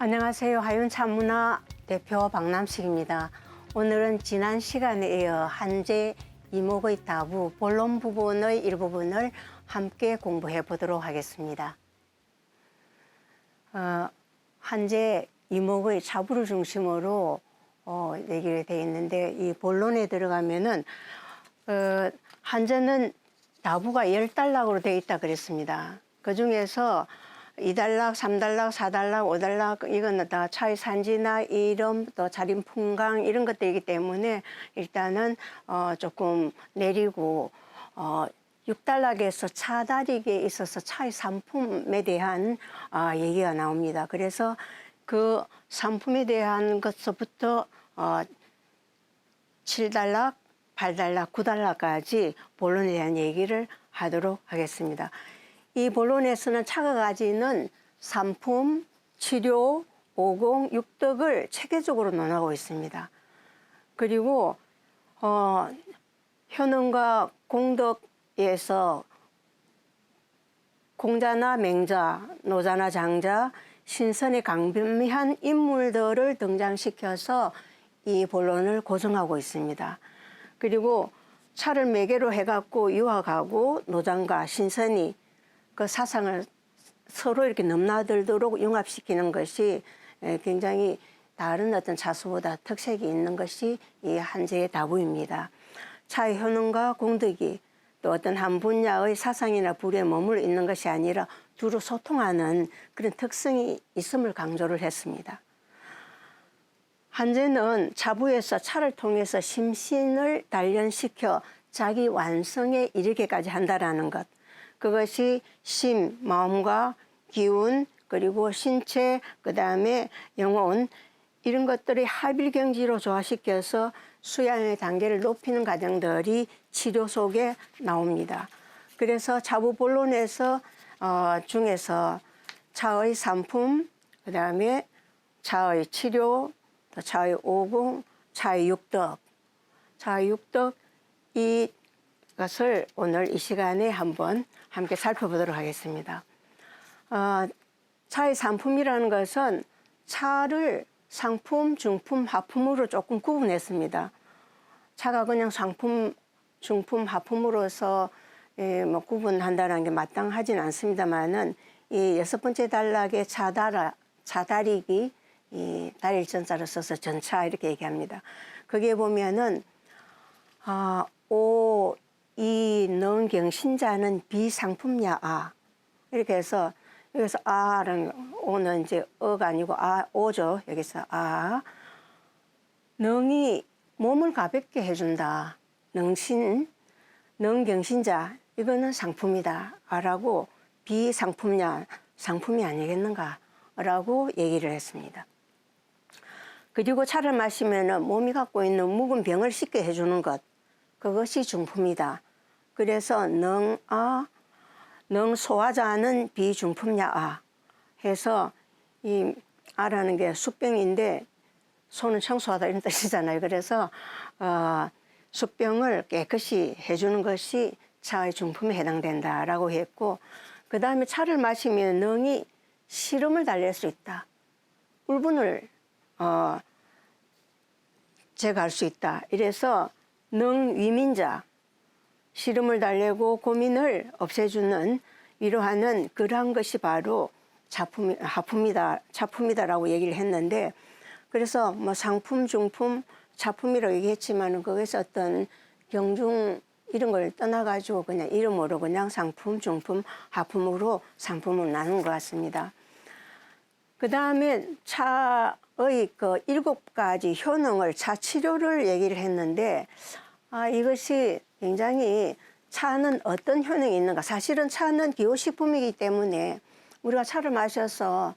안녕하세요. 하윤차문화 대표 박남식입니다. 오늘은 지난 시간에 이어 한제 이목의 다부 본론 부분의 일부분을 함께 공부해 보도록 하겠습니다. 한제 이목의 차부를 중심으로 얘기를 되어 있는데, 이 본론에 들어가면은 한제는 다부가 10단락으로 되어 있다 그랬습니다. 그 중에서 2단락, 3단락, 4단락, 5단락 이거는 다 차의 산지나 이름, 또 자림 풍광 이런 것들이기 때문에 일단은 조금 내리고 6단락에서 차다리기에 있어서 차의 상품에 대한 얘기가 나옵니다. 그래서 그 상품에 대한 것부터 7단락, 8단락, 9단락까지 본론에 대한 얘기를 하도록 하겠습니다. 이 본론에서는 차가 가지는 상품, 치료, 오공, 육덕을 체계적으로 논하고 있습니다. 그리고 효능과 공덕에서 공자나 맹자, 노자나 장자, 신선의 강변한 인물들을 등장시켜서 이 본론을 고정하고 있습니다. 그리고 차를 매개로 해갖고 유학하고 노장과 신선이 그 사상을 서로 이렇게 넘나들도록 융합시키는 것이 굉장히 다른 어떤 차수보다 특색이 있는 것이 이 한제의 다부입니다. 차의 효능과 공덕이 또 어떤 한 분야의 사상이나 부류에 머물러 있는 것이 아니라 두루 소통하는 그런 특성이 있음을 강조를 했습니다. 한제는 차부에서 차를 통해서 심신을 단련시켜 자기 완성에 이르게까지 한다라는 것. 그것이 심, 마음과 기운, 그리고 신체, 그다음에 영혼 이런 것들이 합일경지로 조화시켜서 수양의 단계를 높이는 과정들이 치료 속에 나옵니다. 그래서 차부 본론에서 중에서 차의 상품, 그다음에 차의 치료, 또 차의 오공, 차의 육덕, 차의 육덕 이것을 오늘 이 시간에 한번 함께 살펴보도록 하겠습니다. 차의 상품이라는 것은 차를 상품, 중품, 하품으로 조금 구분했습니다. 차가 그냥 상품, 중품, 하품으로서 뭐 구분한다는 게 마땅하지는 않습니다만은 이 6번째 단락의 차다리기, 이 다릴 전자를 써서 전차 이렇게 얘기합니다. 거기에 보면은 오, 이, 능, 경신자는 비상품야아 이렇게 해서 여기서 아는 오는 이제 어가 아니고 오죠. 여기서 능이 몸을 가볍게 해준다. 능신, 능경신자 이거는 상품이다 라고 비상품야 상품이 아니겠는가 라고 얘기를 했습니다. 그리고 차를 마시면 몸이 갖고 있는 묵은 병을 씻게 해주는 것 그것이 중품이다. 그래서 능 소화자는 비중품야아 해서 이 아라는 게 숙병인데 소는 청소하다 이런 뜻이잖아요. 그래서 숙병을 깨끗이 해주는 것이 차의 중품에 해당된다라고 했고, 그 다음에 차를 마시면 능이 시름을 달랠 수 있다. 울분을 제거할 수 있다. 이래서 능 위민자 시름을 달래고 고민을 없애주는 위로하는 그러한 것이 바로 차품이다라고 얘기를 했는데, 그래서 뭐 상품, 중품, 차품이라고 얘기했지만 거기서 어떤 경중 이런 걸 떠나가지고 그냥 이름으로 그냥 상품, 중품, 하품으로 상품을 나눈 것 같습니다. 그 다음에 차의 그 7가지 효능을 차치료를 얘기를 했는데 이것이 굉장히 차는 어떤 효능이 있는가. 사실은 차는 기호식품이기 때문에 우리가 차를 마셔서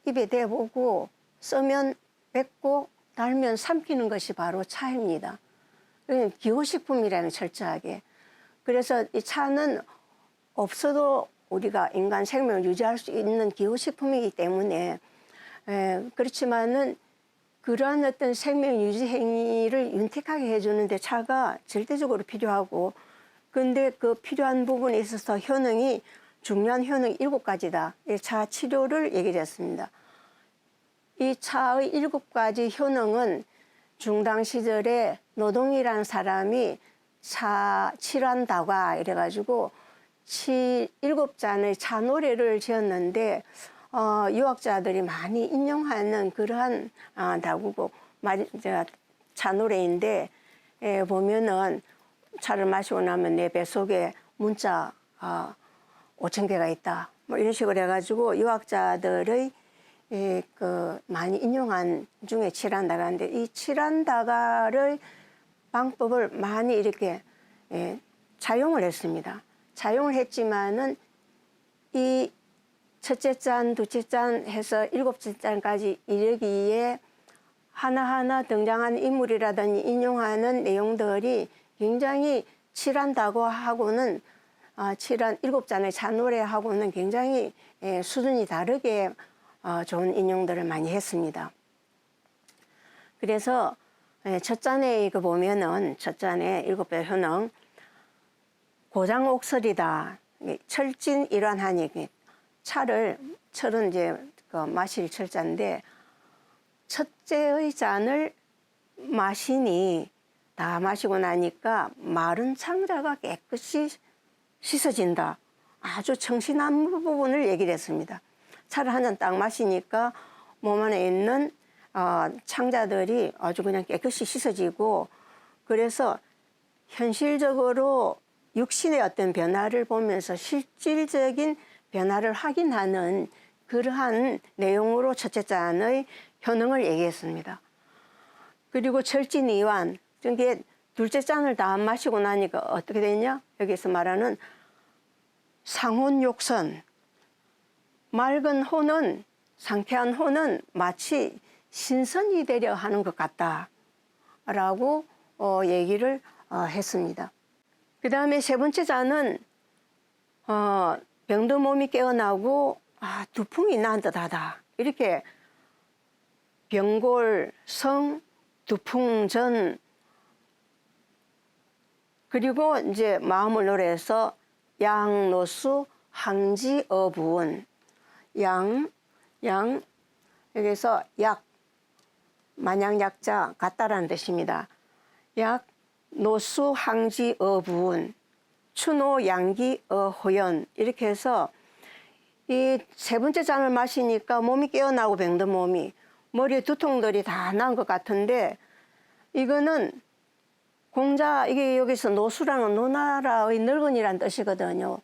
입에 대보고 쓰면 뱉고 달면 삼키는 것이 바로 차입니다. 기호식품이라는 철저하게. 그래서 이 차는 없어도 우리가 인간 생명을 유지할 수 있는 기호식품이기 때문에 그렇지만은 그러한 어떤 생명 유지 행위를 윤택하게 해주는데 차가 절대적으로 필요하고, 근데 그 필요한 부분에 있어서 효능이 중요한 효능 7가지다. 차 치료를 얘기를 했습니다. 이 차의 7가지 효능은 중당 시절에 노동이라는 사람이 차 칠환다과 이래가지고 7잔의 차 노래를 지었는데 유학자들이 많이 인용하는 그러한 다구고 차 노래인데 보면은 차를 마시고 나면 내 뱃속에 문자 5,000개가 있다. 뭐 이런 식으로 해가지고 유학자들의 많이 인용한 중에 칠환다가인데 이 칠환다가를 방법을 많이 이렇게 차용을 했습니다. 차용을 했지만은 이 첫째 잔, 둘째 잔 해서 7째 잔까지 이르기에 하나하나 등장하는 인물이라든지 인용하는 내용들이 굉장히 칠한다고 하고는 7잔의 찬노래하고는 굉장히 수준이 다르게 좋은 인용들을 많이 했습니다. 그래서 첫 잔에 이거 보면은 첫 잔에 7배 효능 고장옥설이다. 철진일환하니 철은 이제 마실 철자인데 첫째의 잔을 마시니 다 마시고 나니까 마른 창자가 깨끗이 씻어진다. 아주 청신한 부분을 얘기를 했습니다. 차를 한 잔 딱 마시니까 몸 안에 있는 창자들이 아주 그냥 깨끗이 씻어지고 그래서 현실적으로 육신의 어떤 변화를 보면서 실질적인 변화를 확인하는 그러한 내용으로 첫째 잔의 효능을 얘기했습니다. 그리고 철진이완, 이게 둘째 잔을 다 마시고 나니까 어떻게 되냐? 여기서 말하는 상혼욕선, 맑은 호는, 상쾌한 호는 마치 신선이 되려 하는 것 같다라고 얘기를 했습니다. 그 다음에 세 번째 잔은 병든 몸이 깨어나고 두풍이 난 듯하다. 이렇게 병골, 성, 두풍전 그리고 이제 마음을 노래해서 양노수 항지어부은 양 여기서 약 만양약자 같다라는 뜻입니다. 약 노수 항지어부은 추노 양기 어호연 이렇게 해서 이 세 번째 잔을 마시니까 몸이 깨어나고 병든 몸이 머리에 두통들이 다 난 것 같은데 이거는 공자 이게 여기서 노수라는 노나라의 늙은이란 뜻이거든요.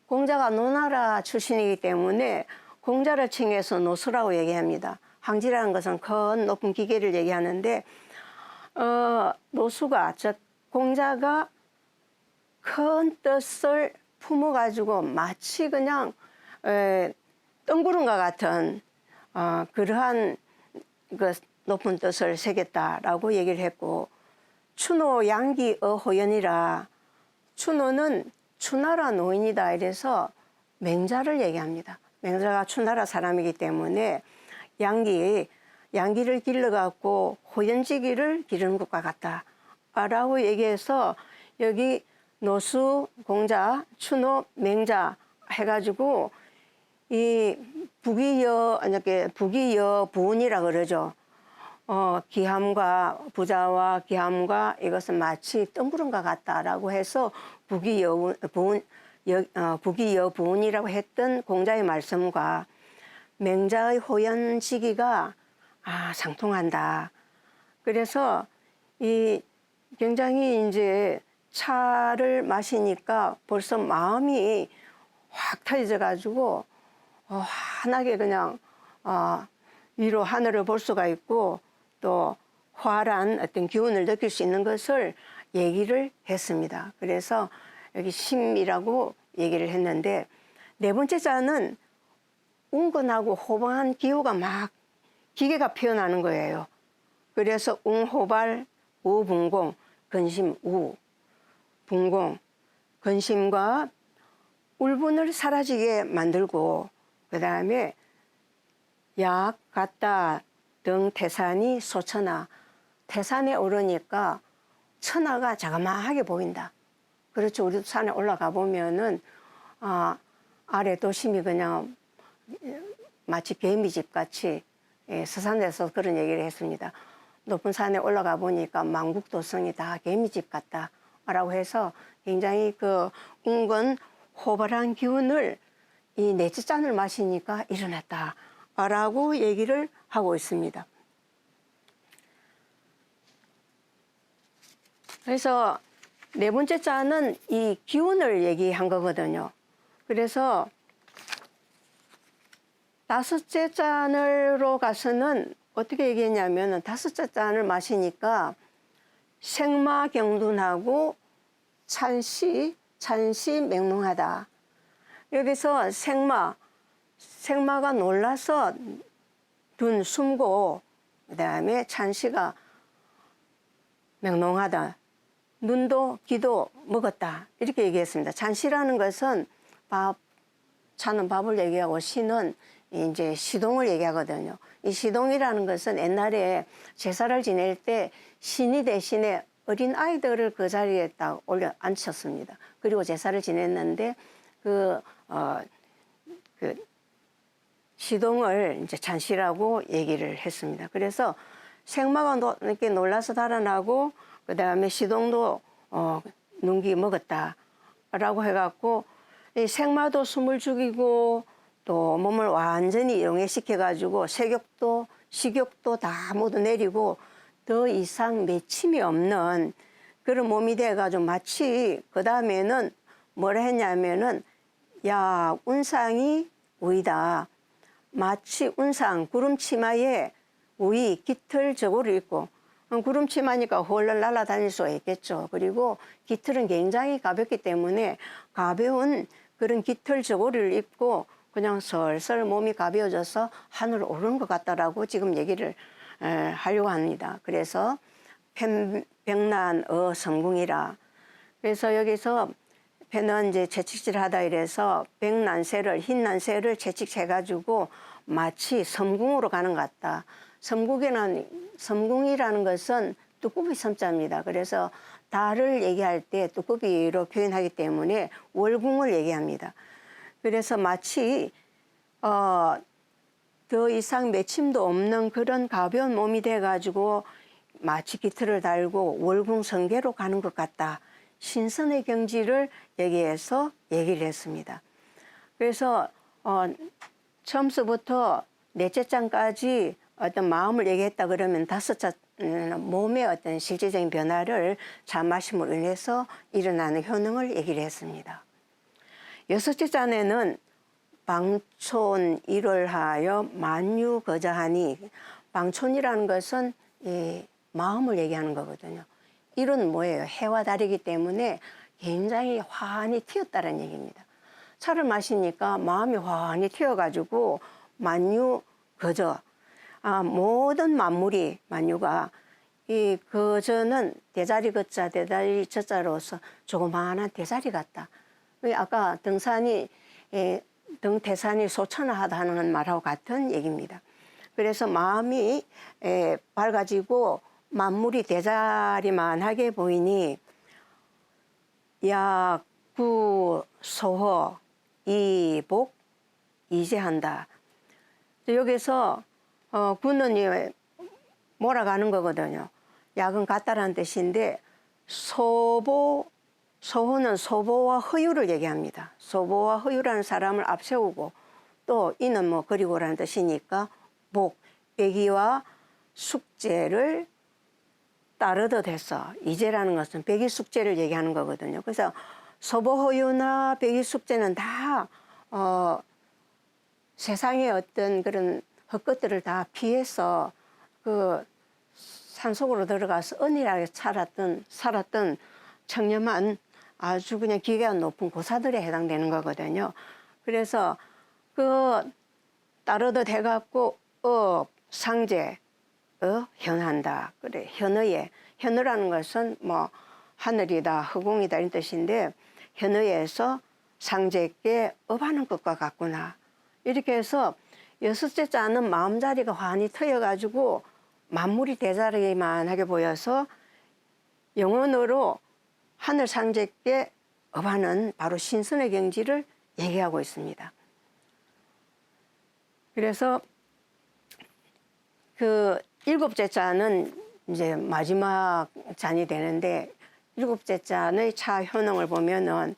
공자가 노나라 출신이기 때문에 공자를 칭해서 노수라고 얘기합니다. 항지라는 것은 큰 높은 기계를 얘기하는데 노수가 즉 공자가 큰 뜻을 품어가지고 마치 그냥 뜬구름과 같은 그러한 그 높은 뜻을 새겼다라고 얘기를 했고 추노 양기 어호연이라 추노는 추나라 노인이다 이래서 맹자를 얘기합니다. 맹자가 추나라 사람이기 때문에 양기를 길러갖고 호연지기를 기르는 것과 같다라고 얘기해서 여기 노수, 공자, 추노, 맹자 해가지고 이 부기여 부운이라 그러죠. 기함과 부자와 기함과 이것은 마치 뜬구름과 같다라고 해서 부기여 부운이라고 했던 공자의 말씀과 맹자의 호연지기가 상통한다. 그래서 이 굉장히 이제 차를 마시니까 벌써 마음이 확 터져 가지고 환하게 그냥 위로 하늘을 볼 수가 있고 또 활한 어떤 기운을 느낄 수 있는 것을 얘기를 했습니다. 그래서 여기 심이라고 얘기를 했는데 네 번째 자는 웅건하고 호방한 기후가 막 기계가 피어나는 거예요. 그래서 웅호발 우분공 근심 우 분공 근심과 울분을 사라지게 만들고 그 다음에 약 같다 등 태산이 소천하 태산에 오르니까 천하가 자그마하게 보인다. 그렇죠. 우리도 산에 올라가 보면은 아래 도심이 그냥 마치 개미집 같이 서산에서 그런 얘기를 했습니다. 높은 산에 올라가 보니까 만국도성이 다 개미집 같다라고 해서 굉장히 그 은근 호발한 기운을 이 내치잔을 마시니까 일어났다라고 얘기를 하고 있습니다. 그래서 네 번째 잔은 이 기운을 얘기한 거거든요. 그래서 다섯째 잔으로 가서는 어떻게 얘기했냐면 다섯째 잔을 마시니까 생마경둔하고 찬시 맹롱하다. 여기서 생마가 놀라서 둔 숨고 그다음에 찬시가 맹롱하다. 눈도 귀도 먹었다. 이렇게 얘기했습니다. 찬시라는 것은 차는 밥을 얘기하고 시는 이제 시동을 얘기하거든요. 이 시동이라는 것은 옛날에 제사를 지낼 때 신이 대신에 어린 아이들을 그 자리에 딱 올려 앉혔습니다. 그리고 제사를 지냈는데 그 시동을 이제 찬시라고 얘기를 했습니다. 그래서 생마가 이렇게 놀라서 달아나고 그 다음에 시동도 눈기 먹었다라고 해갖고 이 생마도 숨을 죽이고 또 몸을 완전히 용해시켜가지고 식욕도 다 모두 내리고 더 이상 맺힘이 없는 그런 몸이 돼가지고 마치 그 다음에는 뭐라 했냐면은 야 운상이 우이다. 마치 운상 구름치마에 우이 깃털 저고를 입고 구름치마니까 홀를 날아다닐 수가 있겠죠. 그리고 깃털은 굉장히 가볍기 때문에 가벼운 그런 깃털 저고리를 입고 그냥 설설 몸이 가벼워져서 하늘을 오르는 것 같다라고 지금 얘기를 하려고 합니다. 그래서 백난어 성궁이라. 그래서 여기서 배는 이제 채찍질하다 이래서 백난새를 흰난새를 채찍해가지고 마치 섬궁으로 가는 것 같다. 섬궁이라는 것은 뚜꾸비 섬자입니다. 그래서 달을 얘기할 때 뚜꾸비로 표현하기 때문에 월궁을 얘기합니다. 그래서 마치 더 이상 맺힘도 없는 그런 가벼운 몸이 돼가지고 마치 깃털을 달고 월궁성계로 가는 것 같다. 신선의 경지를 여기에서 얘기를 했습니다. 그래서 처음서부터 넷째 장까지 어떤 마음을 얘기했다 그러면 다섯 장 몸의 어떤 실제적인 변화를 차 마심으로 인해서 일어나는 효능을 얘기를 했습니다. 여섯째 잔에는 방촌 일을 하여 만유거자하니 방촌이라는 것은 마음을 얘기하는 거거든요. 일은 뭐예요? 해와 달이기 때문에 굉장히 환히 튀었다는 얘기입니다. 차를 마시니까 마음이 환히 튀어가지고 만유거저 모든 만물이 만유가 이 거저는 대자리 거자 대자리 저자로서 조그마한 대자리 같다. 아까 등태산이 소천하다는 말하고 같은 얘기입니다. 그래서 마음이 밝아지고 만물이 대자리만하게 보이니 약구 소호 이복 이제한다. 여기서 구는 몰아가는 거거든요. 약은 같다라는 뜻인데 소호는 소보와 허유를 얘기합니다. 소보와 허유라는 사람을 앞세우고 또 이는 뭐 그리고라는 뜻이니까 복, 백의와 숙제를 따르듯 해서 이제라는 것은 백의 숙제를 얘기하는 거거든요. 그래서 소보허유나 백의 숙제는 다 세상의 어떤 그런 헛것들을 다 피해서 그 산속으로 들어가서 은밀하게 살았던 청렴한 아주 그냥 기계가 높은 고사들에 해당되는 거거든요. 그래서 그 따르듯 해갖고 상제 현한다. 그래 현어라는 것은 뭐 하늘이다 허공이다 이런 뜻인데 현어에서 상제께 업하는 것과 같구나. 이렇게 해서 여섯째 자는 마음자리가 환히 트여가지고 만물이 대자리만하게 보여서 영혼으로 하늘 상제께 업하는 바로 신선의 경지를 얘기하고 있습니다. 그래서 그 일곱째 자는 이제 마지막 잔이 되는데 일곱째 잔의 차 효능을 보면은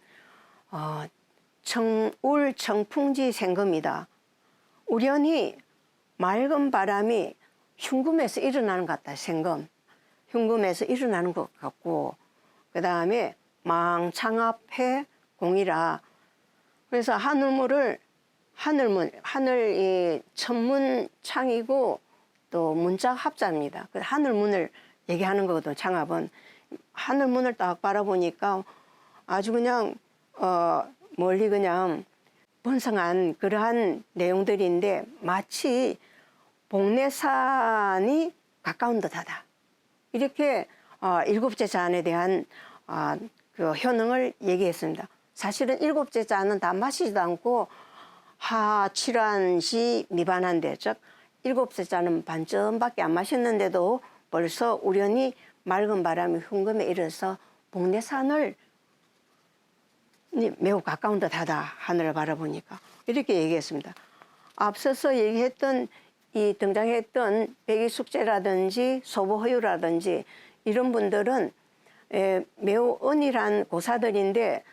울 청풍지 생금이다. 우연히 맑은 바람이 흉금에서 일어나는 것 같다. 생금. 흉금에서 일어나는 것 같고 그 다음에 망창앞에 공이라. 그래서 하늘이 천문 창이고 또 문짝 합자입니다. 그 하늘문을 얘기하는 거거든. 창합은 하늘문을 딱 바라보니까 아주 그냥 멀리 그냥 번성한 그러한 내용들인데 마치 복례산이 가까운 듯하다. 이렇게 일곱째 잔에 대한 그 효능을 얘기했습니다. 사실은 일곱째 잔은 다 마시지도 않고 하칠환시 미반한데, 즉 일곱째 잔은 반쯤밖에 안 마셨는데도 벌써 우연히 맑은 바람이 흉금에 일어서 복례산을 매우 가까운 듯하다. 하늘을 바라보니까 이렇게 얘기했습니다. 앞서서 얘기했던 이 등장했던 백이숙제라든지 소보허유라든지 이런 분들은 매우 은일한 고사들인데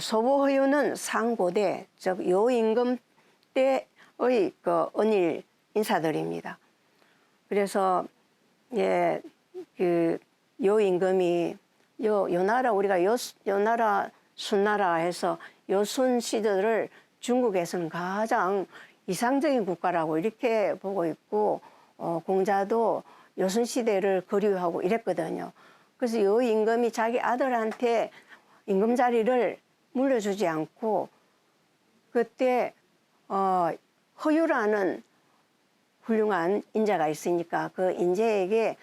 소보허유는 상고대, 즉 요임금 때의 그 은일 인사들입니다. 그래서 그 요임금이 요 나라 우리가 요 나라 순나라 해서 요순 시대를 중국에서는 가장 이상적인 국가라고 이렇게 보고 있고 공자도 요순 시대를 그리워하고 이랬거든요. 그래서 요 임금이 자기 아들한테 임금 자리를 물려주지 않고 그때 허유라는 훌륭한 인자가 있으니까 그 인재에게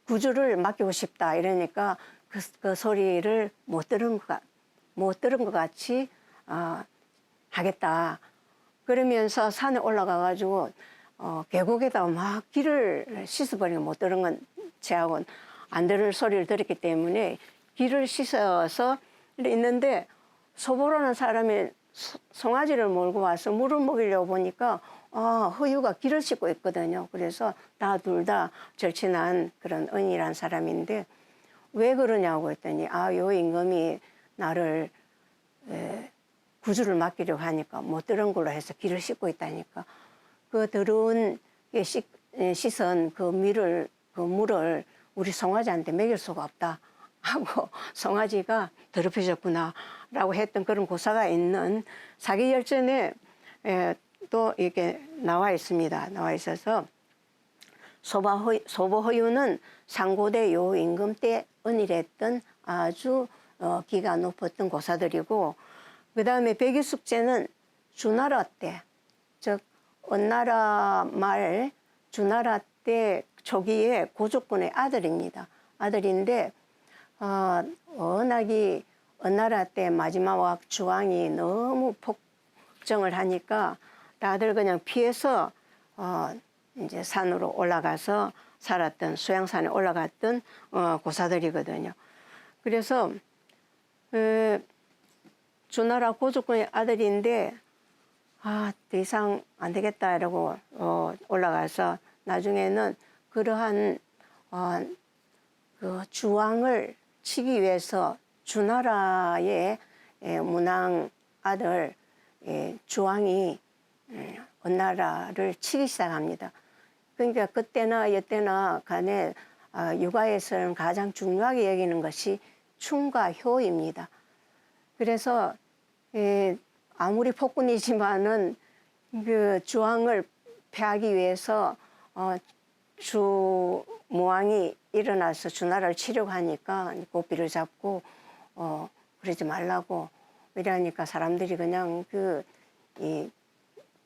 구주를 맡기고 싶다 이러니까 그 소리를 못 들은 것 같이 하겠다. 그러면서 산에 올라가 가지고 계곡에다 막 길을 씻어버리고 못 들은 건 제하고는 안 들을 소리를 들었기 때문에 길을 씻어서 있는데 소보라는 사람이 송아지를 몰고 와서 물을 먹이려고 보니까 허유가 길을 씻고 있거든요. 그래서 둘 다 절친한 그런 은이란 사람인데 왜 그러냐고 했더니 요 임금이 나를 구주를 맡기려고 하니까 못 들은 걸로 해서 길을 씻고 있다니까. 그 더러운 씻은 그 물을 우리 송아지한테 먹일 수가 없다 하고 송아지가 더럽혀졌구나 라고 했던 그런 고사가 있는 사기열전에 또 이렇게 나와 있습니다. 나와 있어서 소보허유는 상고대 요임금 때 은일했던 아주 기가 높았던 고사들이고 그 다음에 백이숙제는 주나라 때, 즉 은나라 말 주나라 때 초기에 고조권의 아들입니다. 아들인데 워낙이 은나라 때 마지막 주왕이 너무 폭정을 하니까 다들 그냥 피해서 이제 산으로 올라가서 살았던 수양산에 올라갔던 고사들이거든요. 그래서 주나라 고조권의 아들인데 더 이상 안 되겠다 이러고 올라가서 나중에는 그러한 그 주왕을 치기 위해서 주나라의 문왕 아들 주왕이 은나라를 치기 시작합니다. 그러니까 그때나 이때나 간에 육아에서는 가장 중요하게 여기는 것이 충과 효입니다. 그래서 아무리 폭군이지만은 그 주왕을 패하기 위해서 주무왕이 일어나서 주나라를 치려고 하니까 고삐를 잡고 그러지 말라고 이러니까 사람들이 그냥 이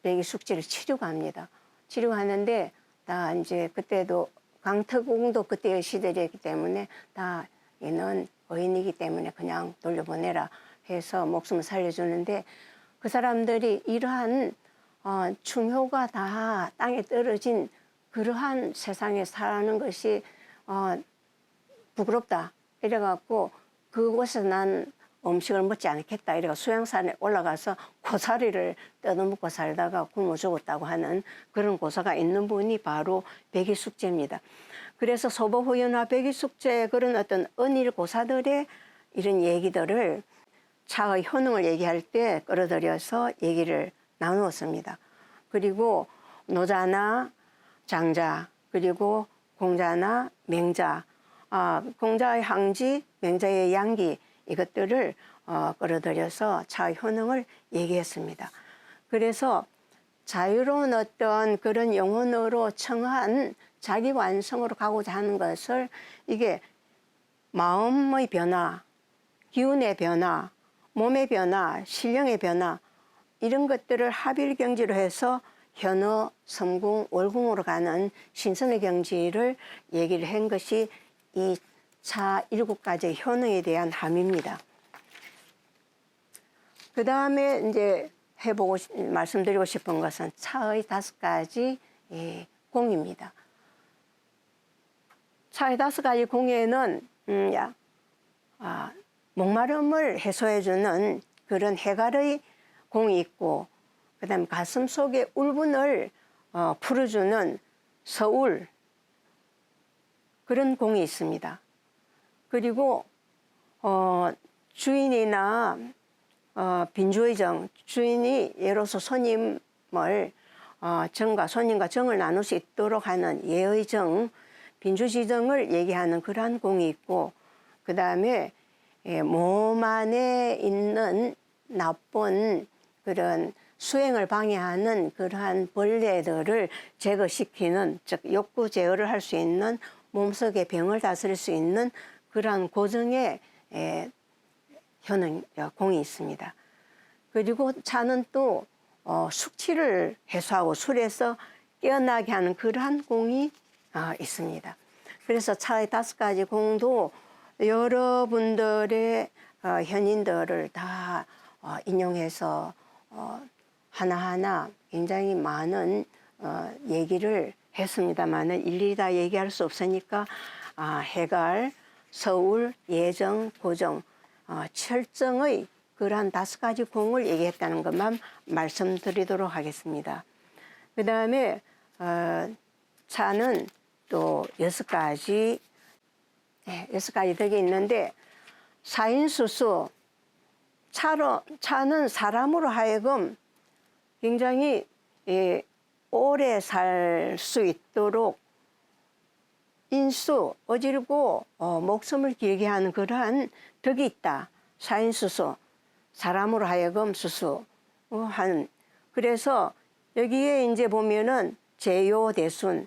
백이숙제를 치려고 합니다. 치려고 하는데 다 이제 그때도 강태공도 그때의 시대였기 때문에 다 얘는 의인이기 때문에 그냥 돌려보내라 해서 목숨을 살려주는데 그 사람들이 이러한 충효가 다 땅에 떨어진 그러한 세상에 사는 것이 부끄럽다 이래갖고 그곳에서 난 음식을 먹지 않겠다 이래가 수양산에 올라가서 고사리를 뜯어먹고 살다가 굶어 죽었다고 하는 그런 고사가 있는 분이 바로 백이숙제입니다. 그래서 소보후연화 백이숙제 그런 어떤 은일 고사들의 이런 얘기들을 차의 효능을 얘기할 때 끌어들여서 얘기를 나누었습니다. 그리고 노자나 장자, 그리고 공자나 맹자, 공자의 항지, 맹자의 양기 이것들을 끌어들여서 차의 효능을 얘기했습니다. 그래서 자유로운 어떤 그런 영혼으로 청한 자기 완성으로 가고자 하는 것을 이게 마음의 변화, 기운의 변화, 몸의 변화, 신령의 변화 이런 것들을 합일경지로 해서 현어, 섬궁, 월궁으로 가는 신선의 경지를 얘기를 한 것이 이 차 7가지의 효능에 대한 함입니다. 그 다음에 이제 말씀드리고 싶은 것은 차의 5가지 공입니다. 차의 5가지 공에는 목마름을 해소해주는 그런 해갈의 공이 있고, 그 다음 가슴 속의 울분을 풀어주는 서울 그런 공이 있습니다. 그리고 주인이나 빈주의 정, 주인이 예로서 손님을 손님과 정을 나눌 수 있도록 하는 예의 정, 빈주지정을 얘기하는 그러한 공이 있고, 그 다음에 몸 안에 있는 나쁜 그런 수행을 방해하는 그러한 벌레들을 제거시키는, 즉 욕구 제어를 할 수 있는, 몸속의 병을 다스릴 수 있는 그러한 고정의 공이 있습니다. 그리고 차는 또 숙취를 해소하고 술에서 깨어나게 하는 그러한 공이 있습니다. 그래서 차의 5가지 공도 여러분들의 현인들을 다 인용해서 하나하나 굉장히 많은 얘기를 했습니다만 일일이 다 얘기할 수 없으니까 해갈, 서울, 예정, 고정, 철정의 그러한 5가지 공을 얘기했다는 것만 말씀드리도록 하겠습니다. 그 다음에 차는 또 6가지 덕이 있는데, 사인수수, 차는 사람으로 하여금 굉장히 오래 살 수 있도록 인수, 어질고 목숨을 길게 하는 그러한 덕이 있다. 사인수수, 사람으로 하여금 수수한. 그래서 여기에 이제 보면은 제요대순,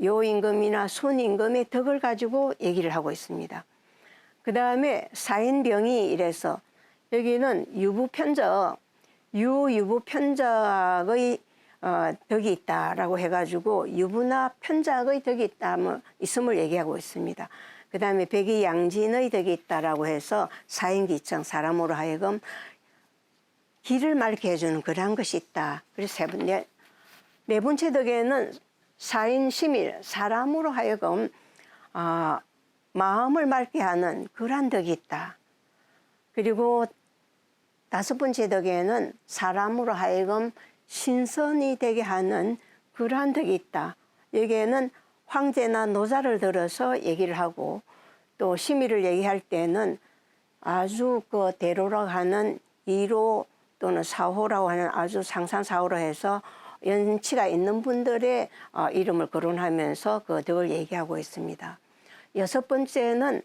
요임금이나 순임금의 덕을 가지고 얘기를 하고 있습니다. 그 다음에 사인병이 이래서 여기는 유부편적, 유부편적의 덕이 있다라고 해가지고 유부나 편작의 덕이 있음을 얘기하고 있습니다. 그 다음에 백이양진의 덕이 있다라고 해서 사인기청, 사람으로 하여금 길을 맑게 해주는 그러한 것이 있다. 그래서 네 번째 덕에는 사인심일, 사람으로 하여금 마음을 맑게 하는 그러한 덕이 있다. 그리고 5번째 덕에는 사람으로 하여금 신선이 되게 하는 그러한 덕이 있다. 여기에는 황제나 노자를 들어서 얘기를 하고, 또 심의를 얘기할 때는 아주 그 대로라고 하는 2로 또는 4호라고 하는 아주 상상사호로 해서 연치가 있는 분들의 이름을 거론하면서 그 덕을 얘기하고 있습니다. 6번째는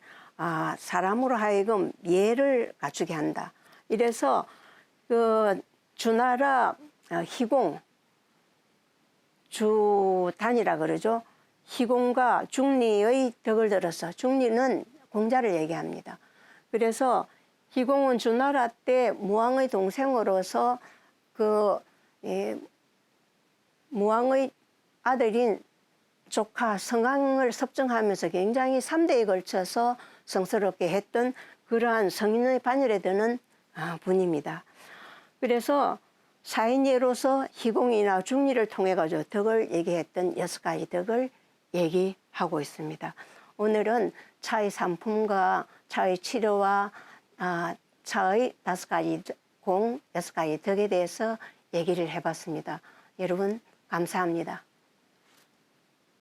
사람으로 하여금 예를 갖추게 한다. 이래서 그 주나라 희공, 주단이라 그러죠. 희공과 중리의 덕을 들어서, 중리는 공자를 얘기합니다. 그래서 희공은 주나라 때 무왕의 동생으로서 그 무왕의 아들인 조카 성왕을 섭정하면서 굉장히 3대에 걸쳐서 성스럽게 했던 그러한 성인의 반열에 드는 분입니다. 그래서 사인예로서 희공이나 중리를 통해 가지고 덕을 얘기했던 6가지 덕을 얘기하고 있습니다. 오늘은 차의 상품과 차의 치료와 차의 5가지 공, 6가지 덕에 대해서 얘기를 해봤습니다. 여러분 감사합니다.